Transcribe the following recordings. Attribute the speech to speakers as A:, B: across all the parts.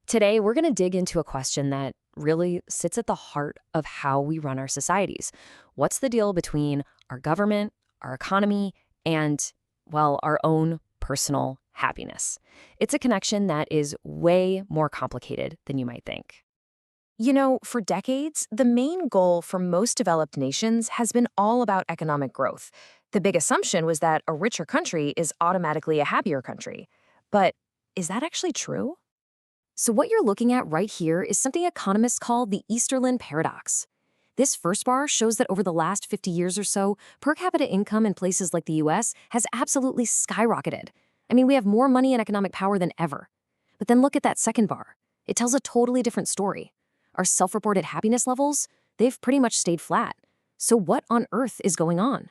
A: Today, we're going to dig into a question that really sits at the heart of how we run our societies. What's the deal between our government, our economy, and, well, our own personal happiness? It's a connection that is way more complicated than you might think. You know, for decades, the main goal for most developed nations has been all about economic growth. The big assumption was that a richer country is automatically a happier country. But is that actually true? So what you're looking at right here is something economists call the Easterlin paradox. This first bar shows that over the last 50 years or so, per capita income in places like the US has absolutely skyrocketed. I mean, we have more money and economic power than ever. But then look at that second bar. It tells a totally different story. Our self-reported happiness levels, they've pretty much stayed flat. So what on earth is going on?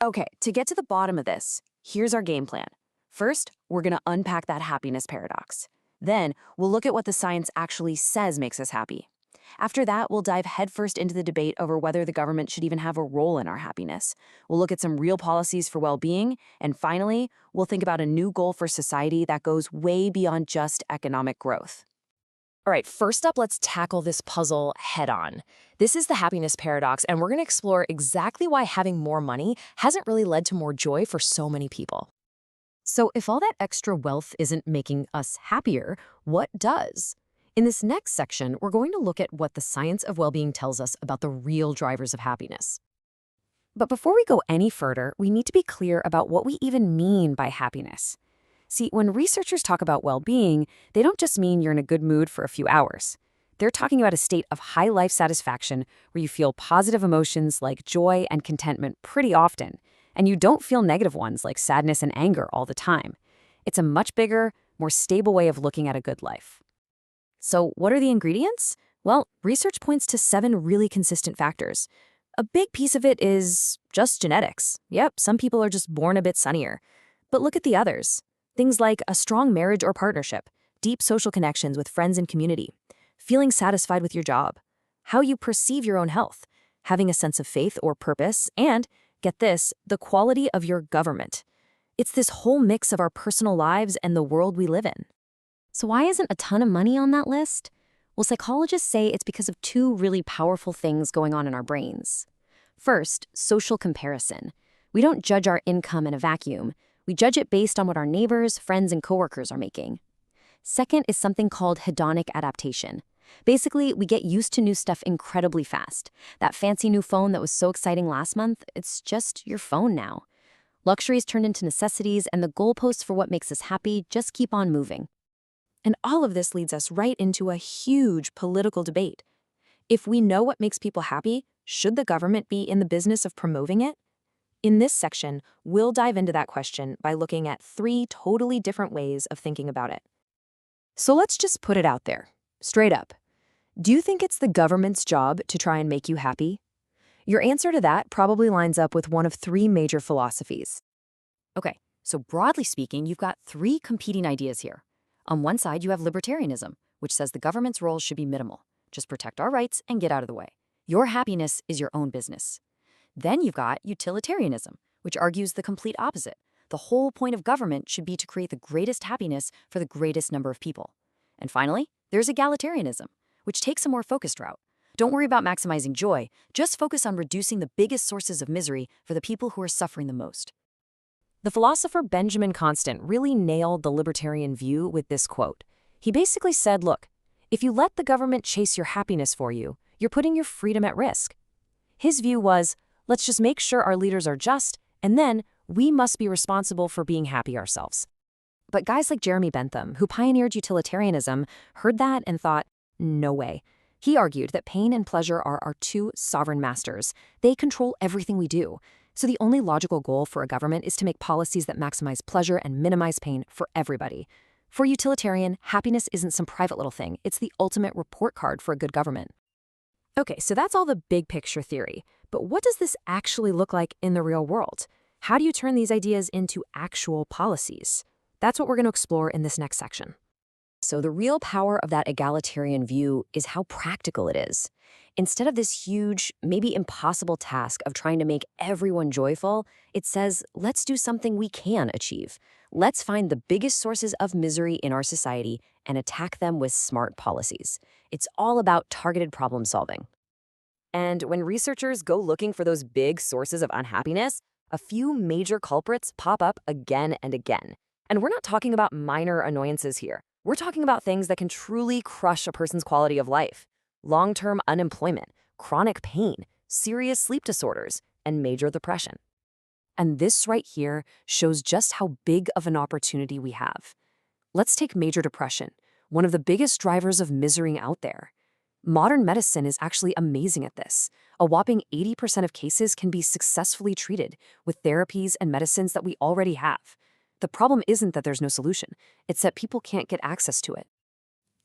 A: Okay, to get to the bottom of this, here's our game plan. First, we're going to unpack that happiness paradox. Then, we'll look at what the science actually says makes us happy. After that, we'll dive headfirst into the debate over whether the government should even have a role in our happiness. We'll look at some real policies for well-being, and finally, we'll think about a new goal for society that goes way beyond just economic growth. All right, first up, let's tackle this puzzle head-on. This is the happiness paradox, and we're going to explore exactly why having more money hasn't really led to more joy for so many people. So if all that extra wealth isn't making us happier, what does? In this next section, we're going to look at what the science of well-being tells us about the real drivers of happiness. But before we go any further, we need to be clear about what we even mean by happiness. See, when researchers talk about well-being, they don't just mean you're in a good mood for a few hours. They're talking about a state of high life satisfaction where you feel positive emotions like joy and contentment pretty often, and you don't feel negative ones like sadness and anger all the time. It's a much bigger, more stable way of looking at a good life. So what are the ingredients? Well, research points to 7 really consistent factors. A big piece of it is just genetics. Yep, some people are just born a bit sunnier. But look at the others. Things like a strong marriage or partnership, deep social connections with friends and community, feeling satisfied with your job, how you perceive your own health, having a sense of faith or purpose, and, get this, the quality of your government. It's this whole mix of our personal lives and the world we live in. So why isn't a ton of money on that list? Well, psychologists say it's because of 2 really powerful things going on in our brains. First, social comparison. We don't judge our income in a vacuum. We judge it based on what our neighbors, friends, and coworkers are making. Second is something called hedonic adaptation. Basically, we get used to new stuff incredibly fast. That fancy new phone that was so exciting last month, it's just your phone now. Luxuries turned into necessities, and the goalposts for what makes us happy just keep on moving. And all of this leads us right into a huge political debate. If we know what makes people happy, should the government be in the business of promoting it? In this section, we'll dive into that question by looking at 3 totally different ways of thinking about it. So let's just put it out there, straight up. Do you think it's the government's job to try and make you happy? Your answer to that probably lines up with one of 3 major philosophies. Okay, so broadly speaking, you've got 3 competing ideas here. On one side, you have libertarianism, which says the government's role should be minimal. Just protect our rights and get out of the way. Your happiness is your own business. Then you've got utilitarianism, which argues the complete opposite. The whole point of government should be to create the greatest happiness for the greatest number of people. And finally, there's egalitarianism, which takes a more focused route. Don't worry about maximizing joy, just focus on reducing the biggest sources of misery for the people who are suffering the most. The philosopher Benjamin Constant really nailed the libertarian view with this quote. He basically said, look, if you let the government chase your happiness for you, you're putting your freedom at risk. His view was, let's just make sure our leaders are just, and then we must be responsible for being happy ourselves. But guys like Jeremy Bentham, who pioneered utilitarianism, heard that and thought, no way. He argued that pain and pleasure are our 2 sovereign masters. They control everything we do. So the only logical goal for a government is to make policies that maximize pleasure and minimize pain for everybody. For a utilitarian, happiness isn't some private little thing. It's the ultimate report card for a good government. Okay, so that's all the big picture theory. But what does this actually look like in the real world? How do you turn these ideas into actual policies? That's what we're going to explore in this next section. So the real power of that egalitarian view is how practical it is. Instead of this huge, maybe impossible task of trying to make everyone joyful, it says, let's do something we can achieve. Let's find the biggest sources of misery in our society and attack them with smart policies. It's all about targeted problem solving. And when researchers go looking for those big sources of unhappiness, a few major culprits pop up again and again. And we're not talking about minor annoyances here. We're talking about things that can truly crush a person's quality of life. Long-term unemployment, chronic pain, serious sleep disorders, and major depression. And this right here shows just how big of an opportunity we have. Let's take major depression, one of the biggest drivers of misery out there. Modern medicine is actually amazing at this. A whopping 80% of cases can be successfully treated with therapies and medicines that we already have. The problem isn't that there's no solution, it's that people can't get access to it.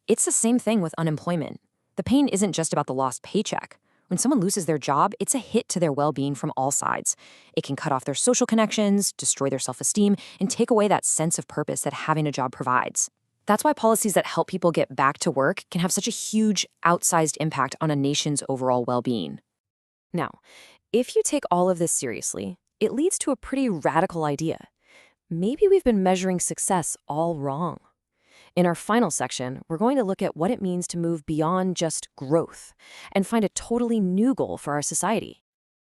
A: It's the same thing with unemployment. The pain isn't just about the lost paycheck. When someone loses their job, it's a hit to their well-being from all sides. It can cut off their social connections, destroy their self-esteem, and take away that sense of purpose that having a job provides. That's why policies that help people get back to work can have such a huge, outsized impact on a nation's overall well-being. Now, if you take all of this seriously, it leads to a pretty radical idea. Maybe we've been measuring success all wrong. In our final section, we're going to look at what it means to move beyond just growth and find a totally new goal for our society.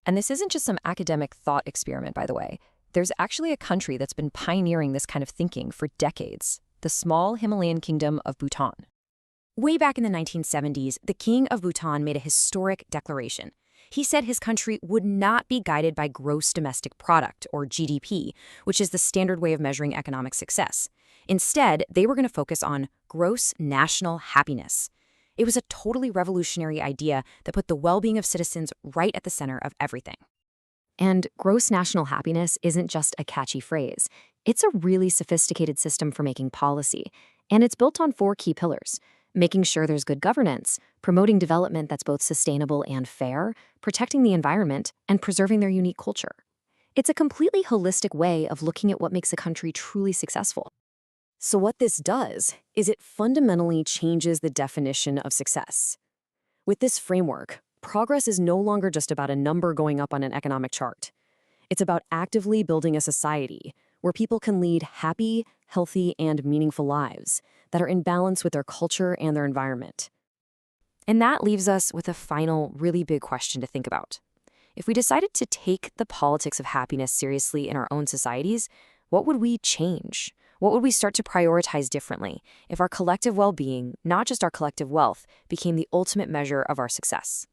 A: And this isn't just some academic thought experiment, by the way. There's actually a country that's been pioneering this kind of thinking for decades, the small Himalayan kingdom of Bhutan. Way back in the 1970s, the king of Bhutan made a historic declaration. He said his country would not be guided by gross domestic product, or GDP, which is the standard way of measuring economic success. Instead, they were going to focus on gross national happiness. It was a totally revolutionary idea that put the well-being of citizens right at the center of everything. And gross national happiness isn't just a catchy phrase. It's a really sophisticated system for making policy, and it's built on 4 key pillars: making sure there's good governance, promoting development that's both sustainable and fair, protecting the environment, and preserving their unique culture. It's a completely holistic way of looking at what makes a country truly successful. So what this does is it fundamentally changes the definition of success. With this framework, progress is no longer just about a number going up on an economic chart. It's about actively building a society where people can lead happy, healthy, and meaningful lives that are in balance with their culture and their environment. And that leaves us with a final, really big question to think about. If we decided to take the politics of happiness seriously in our own societies, what would we change? What would we start to prioritize differently if our collective well-being, not just our collective wealth, became the ultimate measure of our success?